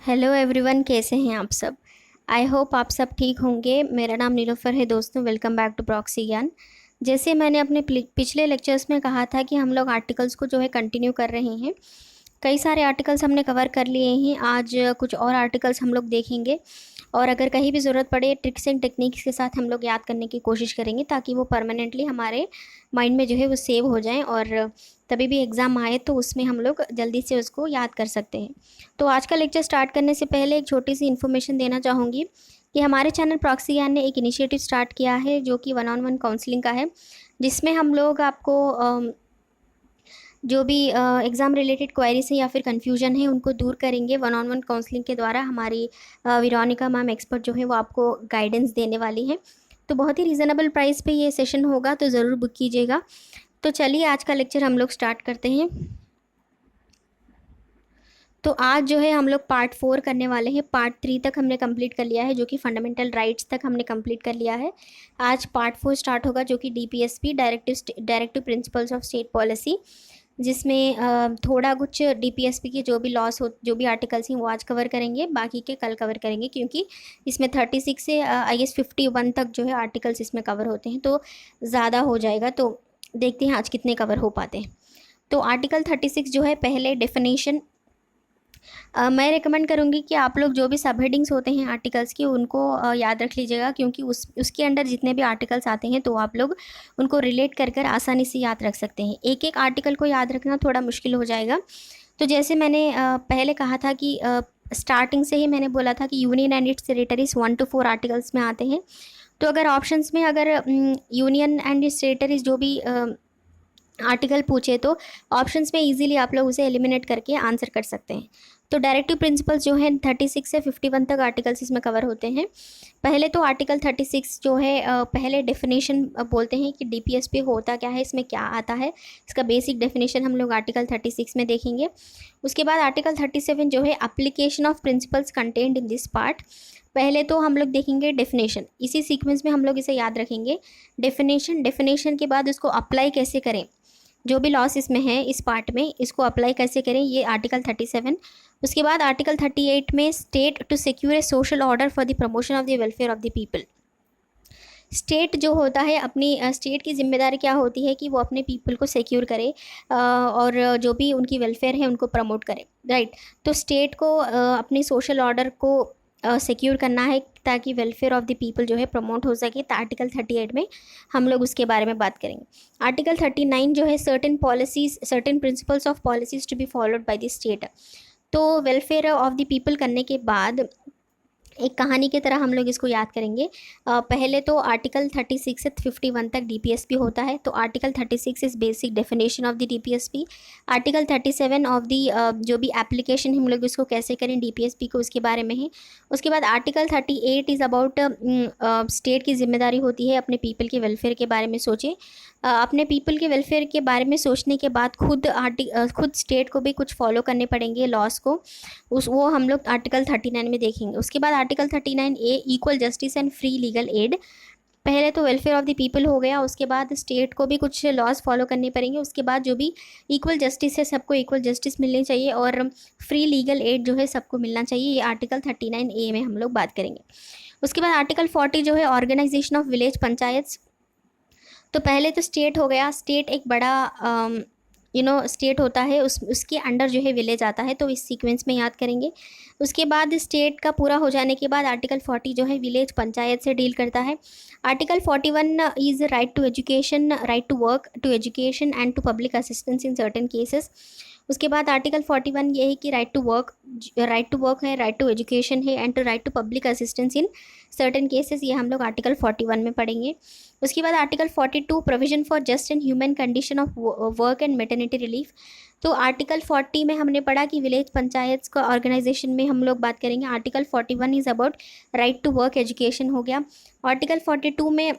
Hello everyone, कैसे हैं आप सब। आई होप आप सब ठीक होंगे। मेरा नाम नीलोफर है दोस्तों। वेलकम बैक टू प्रॉक्सी ज्ञान। जैसे मैंने अपने पिछले लेक्चर्स में कहा था कि हम लोग आर्टिकल्स को जो है कंटिन्यू कर रहे हैं। कई सारे आर्टिकल्स हमने कवर कर लिए हैं। आज कुछ और आर्टिकल्स हम लोग देखेंगे और अगर कहीं भी ज़रूरत पड़े ट्रिक्स एंड टेक्निक्स के साथ हम लोग याद करने की कोशिश करेंगे ताकि वो परमानेंटली हमारे माइंड में जो है वो सेव हो जाएं और तभी भी एग्ज़ाम आए तो उसमें हम लोग जल्दी से उसको याद कर सकते हैं। तो आज का लेक्चर स्टार्ट करने से पहले एक छोटी सी इन्फॉर्मेशन देना चाहूँगी कि हमारे चैनल प्रॉक्सी ज्ञान ने एक इनिशिएटिव स्टार्ट किया है जो कि 1-on-1 काउंसलिंग का है, जिसमें हम लोग आपको जो भी एग्ज़ाम रिलेटेड क्वेरीज है या फिर कन्फ्यूजन है उनको दूर करेंगे। 1-on-1 काउंसलिंग के द्वारा हमारी विरोनिका मैम एक्सपर्ट जो है वो आपको गाइडेंस देने वाली हैं। तो बहुत ही रीज़नेबल प्राइस पे ये सेशन होगा, तो ज़रूर बुक कीजिएगा। तो चलिए आज का लेक्चर हम लोग स्टार्ट करते हैं। तो आज जो है हम लोग पार्ट 4 करने वाले हैं। पार्ट 3 तक हमने कंप्लीट कर लिया है, जो कि फंडामेंटल राइट्स तक हमने कंप्लीट कर लिया है। आज पार्ट 4 स्टार्ट होगा, जो कि DPSP directive principles of state policy, जिसमें थोड़ा कुछ डीपीएसपी के जो भी लॉस हो, जो भी आर्टिकल्स हैं वो आज कवर करेंगे, बाकी के कल कवर करेंगे, क्योंकि इसमें 36 से आई गेस 51 तक जो है आर्टिकल्स इसमें कवर होते हैं, तो ज़्यादा हो जाएगा। तो देखते हैं आज कितने कवर हो पाते हैं। तो आर्टिकल 36 जो है, पहले डेफिनेशन। मैं रिकमेंड करूँगी कि आप लोग जो भी सब हेडिंग्स होते हैं आर्टिकल्स की उनको याद रख लीजिएगा, क्योंकि उसके अंडर जितने भी आर्टिकल्स आते हैं तो आप लोग उनको रिलेट कर कर आसानी से याद रख सकते हैं। एक एक आर्टिकल को याद रखना थोड़ा मुश्किल हो जाएगा। तो जैसे मैंने पहले कहा था कि स्टार्टिंग से ही मैंने बोला था कि union and it's territories 1 to 4 articles में आते हैं। तो अगर ऑप्शंस में अगर यूनियन एंड इट्स टेरिटरीज जो भी आर्टिकल पूछे तो ऑप्शंस में इजीली आप लोग उसे एलिमिनेट करके आंसर कर सकते हैं। तो डायरेक्टिव प्रिंसिपल्स जो है 36 से 51 तक आर्टिकल्स इसमें कवर होते हैं। पहले तो आर्टिकल 36 जो है पहले डेफिनेशन बोलते हैं कि डीपीएसपी होता क्या है, इसमें क्या आता है, इसका बेसिक डेफिनेशन हम लोग आर्टिकल 36 में देखेंगे। उसके बाद आर्टिकल 37 जो है application of principles contained in this part. पहले तो हम लोग देखेंगे डेफिनेशन, इसी सीक्वेंस में हम लोग इसे याद रखेंगे। डेफिनेशन के बाद उसको अप्लाई कैसे करें, जो भी लॉस इसमें है इस पार्ट में इसको अप्लाई कैसे करें, ये आर्टिकल 37। उसके बाद आर्टिकल 38 में state to secure a social order for the promotion of the welfare of the people. State जो होता है, अपनी स्टेट की जिम्मेदारी क्या होती है कि वो अपने पीपल को सिक्योर करे और जो भी उनकी वेलफेयर है उनको प्रमोट करे, राइट। तो स्टेट को अपनी सोशल ऑर्डर को सिक्योर करना है ताकि वेलफेयर ऑफ द पीपल जो है प्रमोट हो सके। तो आर्टिकल 38 में हम लोग उसके बारे में बात करेंगे। आर्टिकल 39 जो है certain principles of policies to be followed by the state. तो वेलफेयर ऑफ द पीपल करने के बाद एक कहानी की तरह हम लोग इसको याद करेंगे। पहले तो आर्टिकल 36 से 51 तक डीपीएसपी होता है। तो article 36 is basic definition of the DPSP. Article 37 of the जो भी एप्लीकेशन हम लोग इसको कैसे करें डीपीएसपी को, उसके बारे में है। उसके बाद आर्टिकल 38 इज़ अबाउट स्टेट की जिम्मेदारी होती है अपने पीपल के वेलफेयर के बारे में सोचे। अपने पीपल के वेलफेयर के बारे में सोचने के बाद खुद स्टेट को भी कुछ फॉलो करने पड़ेंगे लॉस को, वो हम लोग आर्टिकल 39 में देखेंगे। उसके बाद article 39A equal justice and free legal add. पहले तो वेलफेयर ऑफ द पीपल हो गया, उसके बाद स्टेट को भी कुछ लॉज फॉलो करने पड़ेंगे। उसके बाद जो भी इक्वल जस्टिस है, सबको इक्वल जस्टिस मिलनी चाहिए और फ्री लीगल एड जो है सबको मिलना चाहिए। ये आर्टिकल 39A में हम लोग बात करेंगे। उसके बाद आर्टिकल 40 जो है ऑर्गेनाइजेशन ऑफ विलेज पंचायत। तो पहले तो स्टेट हो गया, स्टेट एक बड़ा स्टेट होता है, उसके अंडर जो है विलेज आता है, तो इस सीक्वेंस में याद करेंगे। उसके बाद स्टेट का पूरा हो जाने के बाद आर्टिकल 40 जो है विलेज पंचायत से डील करता है। Article 41 is right to education, right to work, to education and to public assistance in certain cases. उसके बाद आर्टिकल 41 ये है कि राइट टू वर्क है, राइट टू एजुकेशन है and to right to public assistance in certain cases, ये हम लोग आर्टिकल 41 में पढ़ेंगे। उसके बाद article 42 provision for just and human condition of work and maternity relief. तो आर्टिकल 40 में हमने पढ़ा कि विलेज पंचायत का ऑर्गेनाइजेशन में हम लोग बात करेंगे। Article 41 is about right to work, education हो गया। आर्टिकल 42 में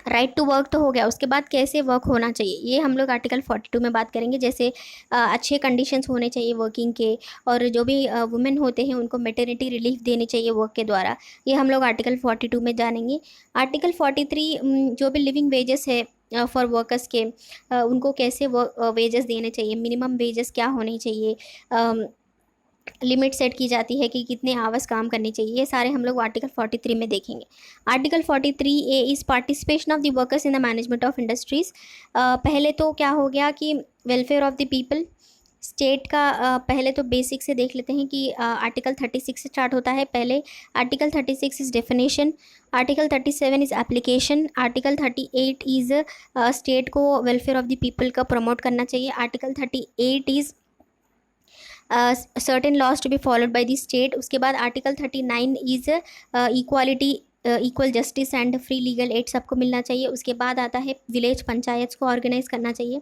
राइट टू वर्क तो हो गया, उसके बाद कैसे वर्क होना चाहिए ये हम लोग आर्टिकल 42 में बात करेंगे। जैसे अच्छे कंडीशंस होने चाहिए वर्किंग के, और जो भी वुमेन होते हैं उनको मैटरनिटी रिलीफ देनी चाहिए वर्क के द्वारा, ये हम लोग आर्टिकल 42 में जानेंगे। आर्टिकल 43 जो भी लिविंग वेजेस है फॉर वर्कर्स के, उनको कैसे वेजेस देने चाहिए, मिनिमम वेजेस क्या होने चाहिए, लिमिट सेट की जाती है कि कितने आवर्स काम करनी चाहिए, ये सारे हम लोग आर्टिकल 43 में देखेंगे। Article 43A is participation of the workers in the management of industries. पहले तो क्या हो गया कि welfare of the people, state का पहले तो बेसिक से देख लेते हैं कि आर्टिकल 36 से स्टार्ट होता है। पहले article 36 is definition, article 37 is application, article 38 is state को वेलफेयर ऑफ द पीपल का प्रमोट करना चाहिए, article 38 is certain laws to be followed by the state. उसके बाद article 39 is equality, equal justice and free legal aid सबको मिलना चाहिए। उसके बाद आता है विलेज पंचायत को ऑर्गेनाइज करना चाहिए।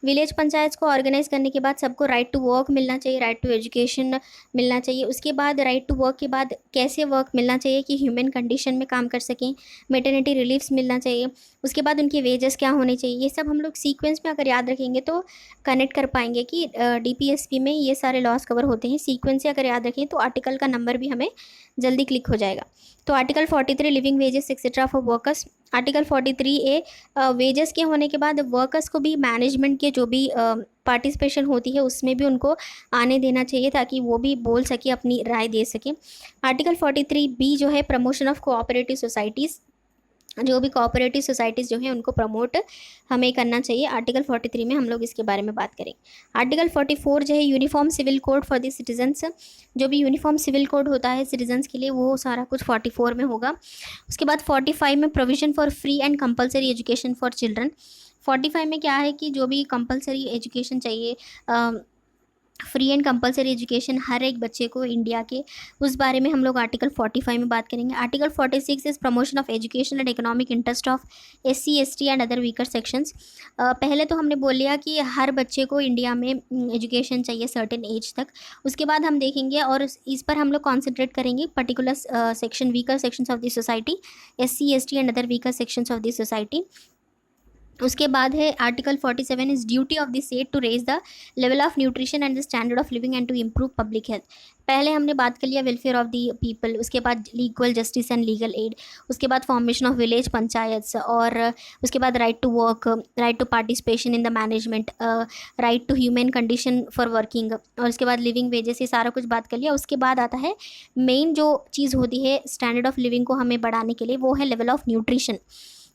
विलेज पंचायत को ऑर्गेनाइज करने के बाद सबको राइट टू वर्क मिलना चाहिए, राइट टू एजुकेशन मिलना चाहिए। उसके बाद राइट टू वर्क के बाद कैसे वर्क मिलना चाहिए कि ह्यूमन कंडीशन में काम कर सकें, मेटर्निटी रिलीफ्स मिलना चाहिए। उसके बाद उनकी वेजेस क्या होने चाहिए, ये सब हम लोग सीक्वेंस में अगर याद रखेंगे तो कनेक्ट कर पाएंगे कि DPSP में ये सारे लॉस कवर होते हैं। सीक्वेंस से अगर याद रखें तो आर्टिकल का नंबर भी हमें जल्दी क्लिक हो जाएगा। तो article 43 living wages etcetera for workers. Article 43A wages के होने के बाद वर्कर्स को भी मैनेजमेंट के जो भी पार्टिसिपेशन होती है उसमें भी उनको आने देना चाहिए ताकि वो भी बोल सके, अपनी राय दे सके। आर्टिकल 43B जो है प्रमोशन ऑफ कोऑपरेटिव सोसाइटीज़, जो भी कोऑपरेटिव सोसाइटीज़ जो है उनको प्रमोट हमें करना चाहिए। आर्टिकल 43 में हम लोग इसके बारे में बात करेंगे। आर्टिकल 44 जो है uniform civil code for the citizens, जो भी यूनिफॉर्म सिविल कोड होता है सिटीजन्स के लिए वो सारा कुछ 44 में होगा। उसके बाद 45 में provision for free and compulsory education for children. 45 में क्या है कि जो भी कंपलसरी एजुकेशन चाहिए, फ्री एंड कंपलसरी एजुकेशन हर एक बच्चे को इंडिया के, उस बारे में हम लोग आर्टिकल 45 में बात करेंगे। Article 46 is promotion of education and economic interest of SC ST and other weaker sections. पहले तो हमने बोल लिया कि हर बच्चे को इंडिया में एजुकेशन चाहिए सर्टेन एज तक। उसके बाद हम देखेंगे और इस पर हम लोग कॉन्सेंट्रेट करेंगे particular section, weaker sections of the society, SC ST and other weaker sections of the society. उसके बाद है article 47 is duty of the state to raise the level of nutrition and the standard of living and to improve public health. पहले हमने बात कर लिया welfare of the people, उसके बाद equal justice and legal aid, उसके बाद formation of village panchayats, और उसके बाद right to work, right to participation in the management, right to human condition for working, और उसके बाद लिविंग वेजेस, ये सारा कुछ बात कर लिया। उसके बाद आता है मेन जो चीज़ होती है स्टैंडर्ड ऑफ लिविंग को हमें बढ़ाने के लिए, वो है level of nutrition.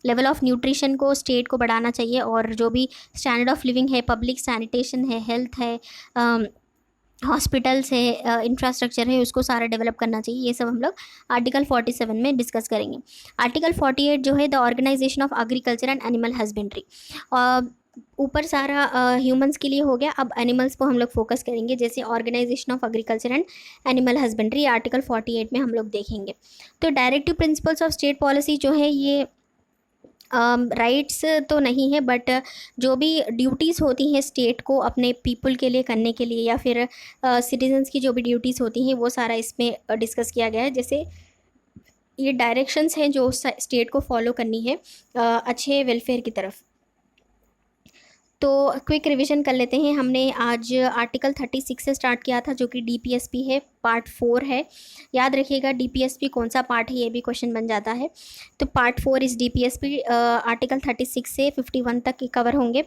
Level of nutrition को स्टेट को बढ़ाना चाहिए, और जो भी स्टैंडर्ड ऑफ लिविंग है, पब्लिक सैनिटेशन है, हेल्थ है, हॉस्पिटल्स है, इंफ्रास्ट्रक्चर है, उसको सारा डेवलप करना चाहिए। ये सब हम लोग आर्टिकल 47 में डिस्कस करेंगे। आर्टिकल 48 जो है the organisation of agriculture and animal husbandry. ऊपर सारा ह्यूमंस के लिए हो गया, अब एनिमल्स को हम लोग फोकस करेंगे, जैसे organisation of agriculture and animal husbandry article 48 में हम लोग देखेंगे। तो directive principles of state policy जो है ये राइट्स तो नहीं है, बट जो भी ड्यूटीज़ होती हैं स्टेट को अपने पीपल के लिए करने के लिए, या फिर सिटीजन्स की जो भी ड्यूटीज़ होती हैं वो सारा इसमें डिस्कस किया गया है। जैसे ये डायरेक्शंस हैं जो स्टेट को फॉलो करनी है अच्छे वेलफेयर की तरफ। तो क्विक रिवीजन कर लेते हैं। हमने आज आर्टिकल 36 से स्टार्ट किया था जो कि DPSP है, पार्ट 4 है। याद रखिएगा DPSP कौन सा पार्ट है, ये भी क्वेश्चन बन जाता है। तो पार्ट 4 इस DPSP आर्टिकल 36 से 51 तक कवर होंगे।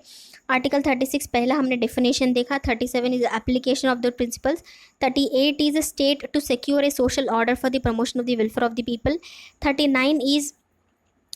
आर्टिकल 36 पहला हमने डेफिनेशन देखा, 37 is application of the principles, 38 is state to secure a social order for the promotion of the welfare of the people, 39 is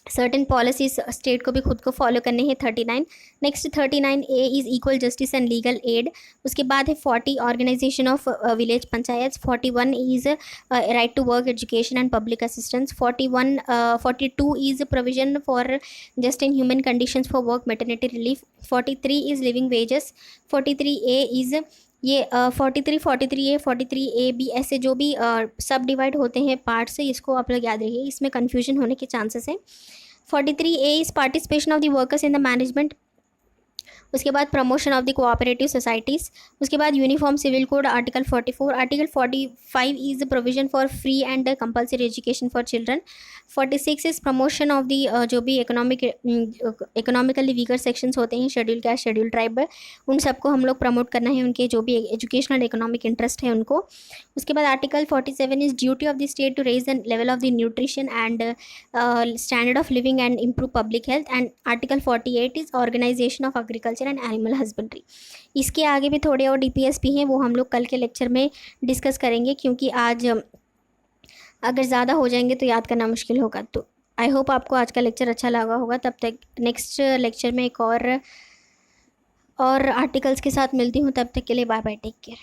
certain policies स्टेट को भी खुद को फॉलो करने हैं, 39। Next 39A is equal justice and legal aid. उसके बाद है 40 organisation of village panchayat, 41 is right to work education and public assistance, 42 is provision for just in human conditions for work maternity relief, 43 is living wages, 43A is ये 43A 43AB ऐसे जो भी सब divide होते हैं पार्ट से, इसको आप लोग याद रखिए, इसमें कन्फ्यूजन होने के चांसेस हैं। 43A is participation of the workers in the management. उसके बाद promotion of the cooperative societies. उसके बाद uniform civil code article 44। Article 45 is the provision for free and compulsory education for children. 46 is promotion of the जो भी economically weaker sections होते हैं, schedule caste, schedule tribe, उन सबको हम लोग प्रमोट करना है, उनके जो भी एजुकेशनल इकोनॉमिक इंटरेस्ट है उनको। उसके बाद article 47 is duty of the state to raise the level of the nutrition and standard of living and improve public health. And article 48 is organisation of agriculture agriculture and animal husbandry. इसके आगे भी थोड़े और DPSP हैं, वो हम लोग कल के लेक्चर में डिस्कस करेंगे, क्योंकि आज अगर ज़्यादा हो जाएंगे तो याद करना मुश्किल होगा। तो आई होप आपको आज का लेक्चर अच्छा लगा होगा। तब तक नेक्स्ट लेक्चर में एक और आर्टिकल्स के साथ मिलती हूँ। तब तक के लिए बाय बाय, टेक केयर।